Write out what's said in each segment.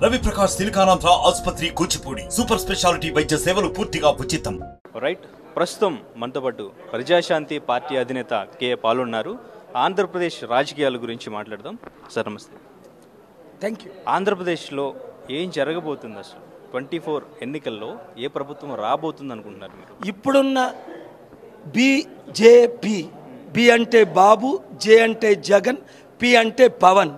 రవి ప్రకాష్ సిలికానాంధ్ర ఆసుపత్రి Kuchipudi super speciality వైద్య సేవలు పూర్తిగా ఉచితం. రైట్, ప్రస్తుతం మనతో పాటు ప్రజాశాంతి పార్టీ అధినేత కె పాల్ ఉన్నారు. ఆంధ్రప్రదేశ్ రాజకీయాల గురించి మాట్లాడదాం. సార్ నమస్తే. Thank you. ఆంధ్రప్రదేశ్లో ఏం జరగబోతుంది అసలు? 24 ఎన్నికల్లో ఏ ప్రభుత్వం రాబోతుంది అనుకుంటున్నారు మీరు? ఇప్పుడున్న బీజేపీ, బి అంటే బాబు, జే అంటే జగన్, పి అంటే పవన్,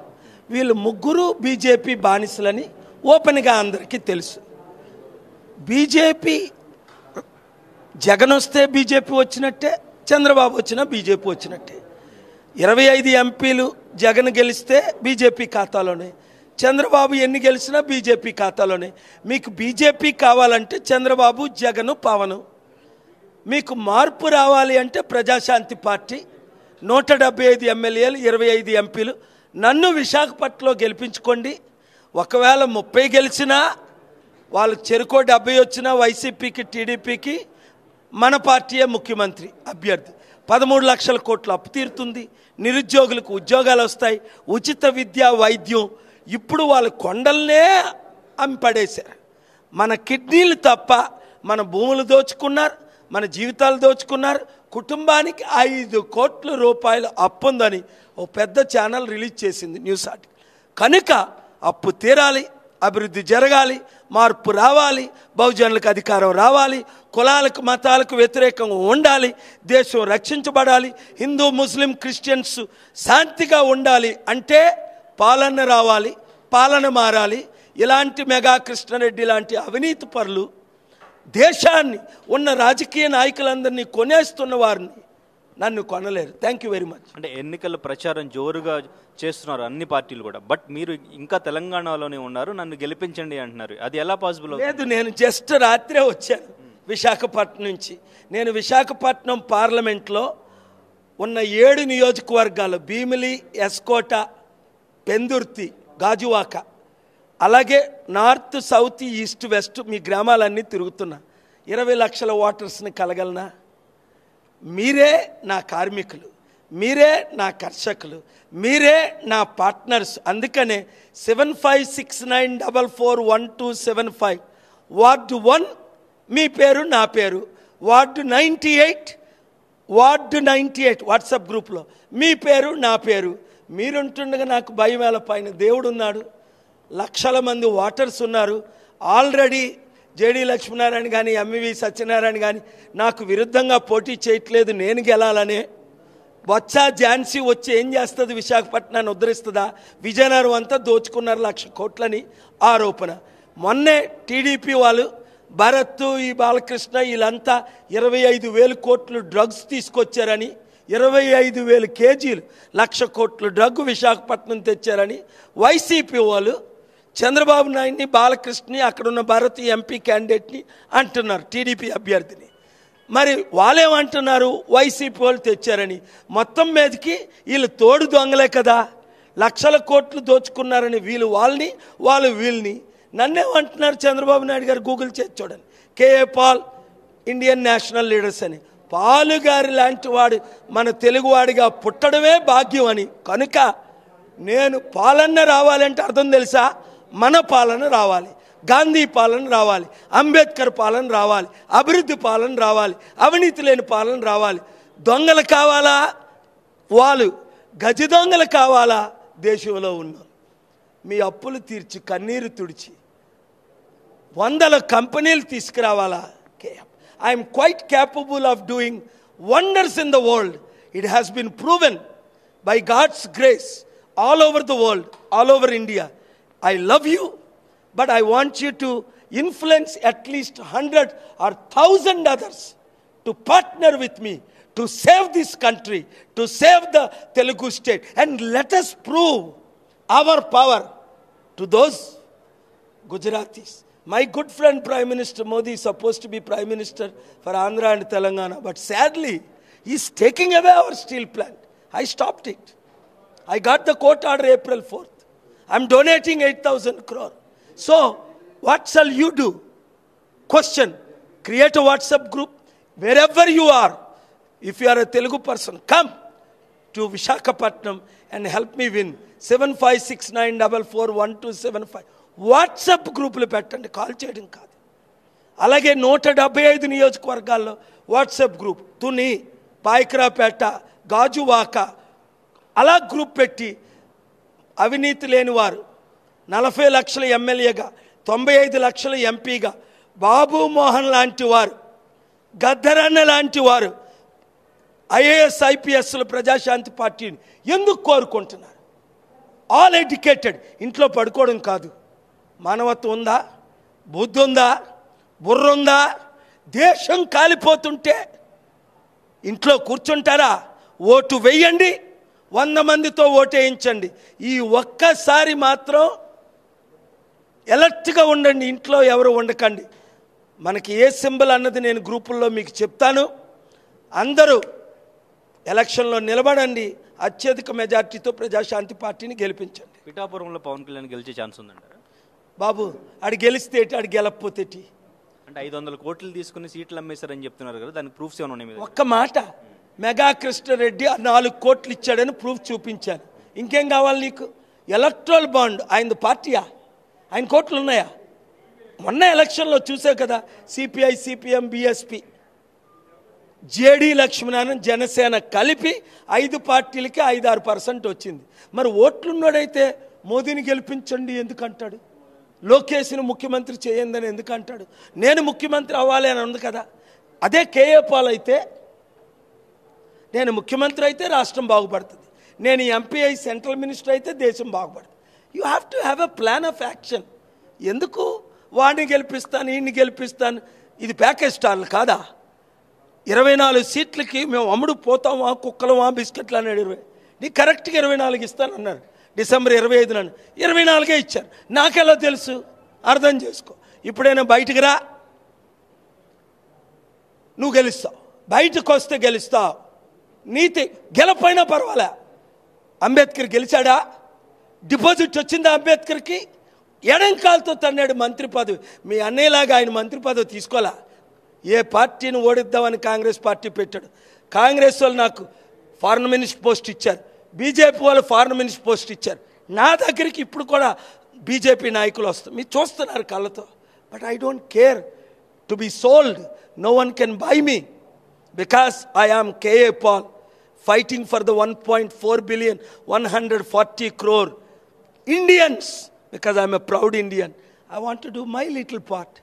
వీళ్ళు ముగ్గురు బీజేపీ బానిసలని ఓపెన్గా అందరికీ తెలుసు. బీజేపీ జగన్ వస్తే బీజేపీ వచ్చినట్టే, చంద్రబాబు వచ్చినా బీజేపీ వచ్చినట్టే. 25 ఎంపీలు జగన్ గెలిస్తే బీజేపీ ఖాతాలోనే, చంద్రబాబు ఎన్ని గెలిచినా బీజేపీ ఖాతాలోనే. మీకు బీజేపీ కావాలంటే చంద్రబాబు, జగన్, పవన్. మీకు మార్పు రావాలి అంటే ప్రజాశాంతి పార్టీ 175 ఎమ్మెల్యేలు, 25 ఎంపీలు. నన్ను విశాఖపట్నంలో గెలిపించుకోండి. ఒకవేళ 30 గెలిచినా, వాళ్ళు చెరుకో 70 వచ్చినా వైసీపీకి, టీడీపీకి మన పార్టీయే ముఖ్యమంత్రి అభ్యర్థి. 13 లక్షల కోట్ల అప్పు తీరుతుంది, నిరుద్యోగులకు ఉద్యోగాలు వస్తాయి, ఉచిత విద్య, వైద్యం. ఇప్పుడు వాళ్ళు కొండలనే అమ్మిపడేశారు. మన కిడ్నీలు తప్ప మన భూములు దోచుకున్నారు, మన జీవితాలు దోచుకున్నారు. కుటుంబానికి 5 కోట్ల రూపాయలు అప్పు ఉందని ఓ పెద్ద ఛానల్ రిలీజ్ చేసింది, న్యూస్ ఆర్టికల్. కనుక అప్పు తీరాలి, అభివృద్ధి జరగాలి, మార్పు రావాలి, బహుజనులకు అధికారం రావాలి, కులాలకు మతాలకు వ్యతిరేకంగా ఉండాలి, దేశం రక్షించబడాలి, హిందూ ముస్లిం క్రిస్టియన్స్ శాంతిగా ఉండాలి అంటే పాలన రావాలి, పాలన మారాలి. ఇలాంటి మెగా కృష్ణారెడ్డి లాంటి అవినీతి పరులు దేశాన్ని, ఉన్న రాజకీయ నాయకులందరినీ కొనేస్తున్న వారిని నన్ను కొనలేరు. Thank you very much. అంటే ఎన్నికల ప్రచారం జోరుగా చేస్తున్నారు అన్ని పార్టీలు కూడా, బట్ మీరు ఇంకా తెలంగాణలోనే ఉన్నారు, నన్ను గెలిపించండి అంటున్నారు. అది ఎలా పాసిబుల్? లేదు, నేను జస్ట్ రాత్రే వచ్చాను విశాఖపట్నం నుంచి. నేను విశాఖపట్నం పార్లమెంట్లో ఉన్న 7 నియోజకవర్గాలు, భీమిలి, ఎస్కోట, పెందుర్తి, గాజువాక, అలాగే నార్త్, సౌత్, ఈస్ట్, వెస్ట్ మీ గ్రామాలన్నీ తిరుగుతున్నా. 20 లక్షల ఓటర్స్ని కలగలనా? మీరే నా కార్మికులు, మీరే నా కర్షకులు, మీరే నా పార్ట్నర్స్. అందుకనే 7569441275 వార్డు 1 మీ పేరు, నా పేరు. వార్డు 98 వాట్సాప్ గ్రూప్లో మీ పేరు, నా పేరు. మీరుంటుండగా నాకు భయం ఎలా? పైన దేవుడు ఉన్నాడు, లక్షల మంది ఓటర్స్ ఉన్నారు. ఆల్రెడీ జేడీ లక్ష్మీనారాయణ కానీ, ఎంవి సత్యనారాయణ కానీ నాకు విరుద్ధంగా పోటీ చేయట్లేదు, నేను గెలాలనే. బొత్స ఝాన్సీ వచ్చి ఏం చేస్తుంది? విశాఖపట్నాన్ని ఉద్ధరిస్తుందా? విజయనగరం అంతా దోచుకున్నారు 1,00,000 కోట్లని ఆరోపణ. మొన్నే టీడీపీ వాళ్ళు, భరత్, ఈ బాలకృష్ణ, వీళ్ళంతా 25,000 కోట్లు డ్రగ్స్ తీసుకొచ్చారని, 25,000 కేజీలు 1,00,000 కోట్ల డ్రగ్ విశాఖపట్నం తెచ్చారని వైసీపీ వాళ్ళు చంద్రబాబు నాయుడిని, బాలకృష్ణని, అక్కడున్న భారత ఎంపీ క్యాండిడేట్ని అంటున్నారు, టీడీపీ అభ్యర్థిని. మరి వాళ్ళేమంటున్నారు? వైసీపీ వాళ్ళు తెచ్చారని. మొత్తం మీదకి వీళ్ళు తోడు దొంగలే కదా, 1,00,000 కోట్లు దోచుకున్నారని వీళ్ళు వాళ్ళని, వాళ్ళు వీళ్ళని. నన్నేమంటున్నారు చంద్రబాబు నాయుడు గారు? గూగుల్ చేసి చూడండి, K A Paul Indian national leaders అని. పాలు గారి లాంటి వాడు మన తెలుగువాడిగా పుట్టడమే భాగ్యం అని. కనుక నేను పాలన రావాలంటే అర్థం తెలుసా? మన పాలన రావాలి, గాంధీ పాలన రావాలి, అంబేద్కర్ పాలన రావాలి, అభివృద్ధి పాలన రావాలి, అవినీతి లేని పాలన రావాలి. దొంగలు కావాలా? వాళ్ళు గజ దొంగలు కావాలా? దేశంలో ఉన్నాం. మీ అప్పులు తీర్చి, కన్నీరు తుడిచి 100 కంపెనీలు తీసుకురావాలా? I'm quite capable of doing wonders in the world. It has been proven by God's grace all over the world, all over India. I love you, but I want you to influence at least 100 or 1,000 others to partner with me to save this country, to save the Telugu state, and let us prove our power to those Gujaratis. My good friend Prime Minister Modi is supposed to be Prime Minister for Andhra and Telangana, but sadly he is taking away our steel plant. I stopped it. I got the court order April 4th. I'm donating 8,000 crore. So what shall you do? Question. Create a WhatsApp group. Wherever you are, if you are a Telugu person, come to Visakhapatnam and help me win. 7569441275. WhatsApp గ్రూపులు పెట్టండి, call చేయడం కాదు. అలాగే 175 నియోజకవర్గాల్లో WhatsApp group, Tuni, Payakaraopeta, Gajuwaka, అలా group పెట్టి అవినీతి లేని వారు 40 లక్షల ఎమ్మెల్యేగా, 95 లక్షల ఎంపీగా, బాబు మోహన్ లాంటి వారు, గద్దరన్న లాంటి వారు ఐఏఎస్ ఐపీఎస్లు ప్రజాశాంతి పార్టీని ఎందుకు కోరుకుంటున్నారు? ఆల్ ఎడ్యుకేటెడ్, ఇంట్లో పడుకోవడం కాదు. మానవత్వం ఉందా? బుద్ధి ఉందా? బుర్ర ఉందా? దేశం కాలిపోతుంటే ఇంట్లో కూర్చుంటారా? ఓటు వేయండి, 100 మందితో ఓటు వేయించండి. ఈ ఒక్కసారి మాత్రం ఎలర్ట్గా ఉండండి, ఇంట్లో ఎవరు ఉండకండి. మనకి ఏ సింబల్ అన్నది నేను గ్రూపుల్లో మీకు చెప్తాను. అందరూ ఎలక్షన్లో నిలబడండి, అత్యధిక మెజార్టీతో ప్రజాశాంతి పార్టీని గెలిపించండి. పిఠాపురంలో పవన్ కళ్యాణ్ గెలిచే ఛాన్స్ ఉందంటారా? బాబు, ఆడు గెలిస్తే ఆడు గెలకపోతే అంటే 500 కోట్లు తీసుకుని సీట్లు అమ్మేశారని చెప్తున్నారు కదా, దానికి ప్రూఫ్స్ ఏమైనా ఉన్నాయి? ఒక్క మాట, మెగా కృష్ణారెడ్డి 4 కోట్లు ఇచ్చాడని ప్రూఫ్ చూపించాను. ఇంకేం కావాలి నీకు? ఎలక్ట్రల్ బాండ్ ఆయన పార్టీయా? ఆయన కోట్లు ఉన్నాయా? మొన్న ఎలక్షన్లో చూసావు కదా, CPI, CPM, BSP, JD Lakshminarayana, Janasena కలిపి 5 పార్టీలకి 5-6% వచ్చింది. మరి ఓట్లున్నాడైతే మోదీని గెలిపించండి ఎందుకంటాడు? లోకేష్ని ముఖ్యమంత్రి చేయందని ఎందుకంటాడు? నేను ముఖ్యమంత్రి అవ్వాలి అని ఉంది కదా. అదే కేఏ పాల్ అయితే, నేను ముఖ్యమంత్రి అయితే రాష్ట్రం బాగుపడుతుంది, నేను ఎంపీ అయి సెంట్రల్ మినిస్టర్ అయితే దేశం బాగుపడుతుంది. You have to have a plan of action. ఎందుకు వాడిని గెలిపిస్తాను, ఈయన్ని గెలిపిస్తాను? ఇది ప్యాకేజ్ స్టార్లు కాదా? 24 సీట్లకి మేము అమ్ముడు పోతామా, కుక్కలమా, బిస్కెట్లు అన్నాడు. 20 నీకు కరెక్ట్గా 24 ఇస్తానన్నారు. డిసెంబర్ 25 నాడు 24 ఇచ్చారు. నాకెలా తెలుసు? అర్థం చేసుకో. ఇప్పుడైనా బయటికి రా, నువ్వు గెలుస్తావు. బయటకు వస్తే గెలుస్తావు. నీతి గెలపైనా పర్వాలే. అంబేద్కర్ గెలిచాడా? డిపాజిట్ వచ్చిందా అంబేద్కర్కి? ఎడంకాలతో తన్నాడు మంత్రి పదవి. మీ అన్నయ్యలాగా ఆయన మంత్రి పదవి తీసుకోలే. ఏ పార్టీని ఓడిద్దామని కాంగ్రెస్ పార్టీ పెట్టాడు. కాంగ్రెస్ వాళ్ళు నాకు ఫారెన్ మినిస్టర్ పోస్ట్ ఇచ్చారు, బీజేపీ వాళ్ళు ఫారెన్ మినిస్టర్ పోస్ట్ ఇచ్చారు. నా దగ్గరికి ఇప్పుడు కూడా బీజేపీ నాయకులు వస్తారు, మీరు చూస్తున్నారు కళ్ళతో. But I don't care to be sold. No one can buy me because I am K A Paul fighting for the 1.4 billion 140 crore Indians because I am a proud Indian. I want to do my little part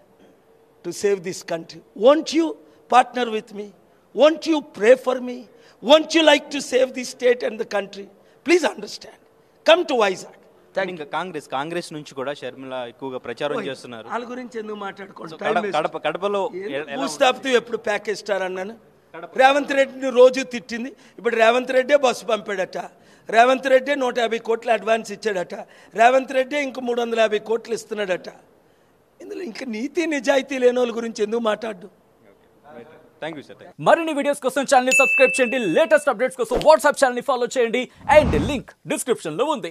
to save this country. Won't you partner with me? Won't you pray for me? Won't you like to save the state and the country? Please understand. Come to Vizag. ఇంకా కాంగ్రెస్ నుంచి కూడా షర్మిల ఎక్కువగా ప్రచారం చేస్తున్నారు. వాళ్ళ గురించి ఎందుకు మాట్లాడుకోండి? కడపలో భూస్థాపితూ ఎప్పుడు ప్యాకేజ్ స్టార్ అన్నాను. రేవంత్ రెడ్డిని రోజు తిట్టింది. ఇప్పుడు రేవంత్ రెడ్డే బస్సు పంపాడట, రేవంత్ రెడ్డే 150 కోట్లు అడ్వాన్స్ ఇచ్చాడట, రేవంత్ రెడ్డే ఇంకో 350 కోట్లు ఇస్తున్నాడట. ఇందులో ఇంకా నీతి నిజాయితీ లేని వాళ్ళ గురించి ఎందుకు మాట్లాడు? Thank you sir. మరిన్ని వీడియోస్ కోసం ఛానల్ ని సబ్స్క్రైబ్ చేయండి, లేటెస్ట్ అప్డేట్స్ కోసం వాట్సాప్ ఛానల్ ని ఫాలో చేయండి, అండ్ లింక్ డిస్క్రిప్షన్ లో ఉంది.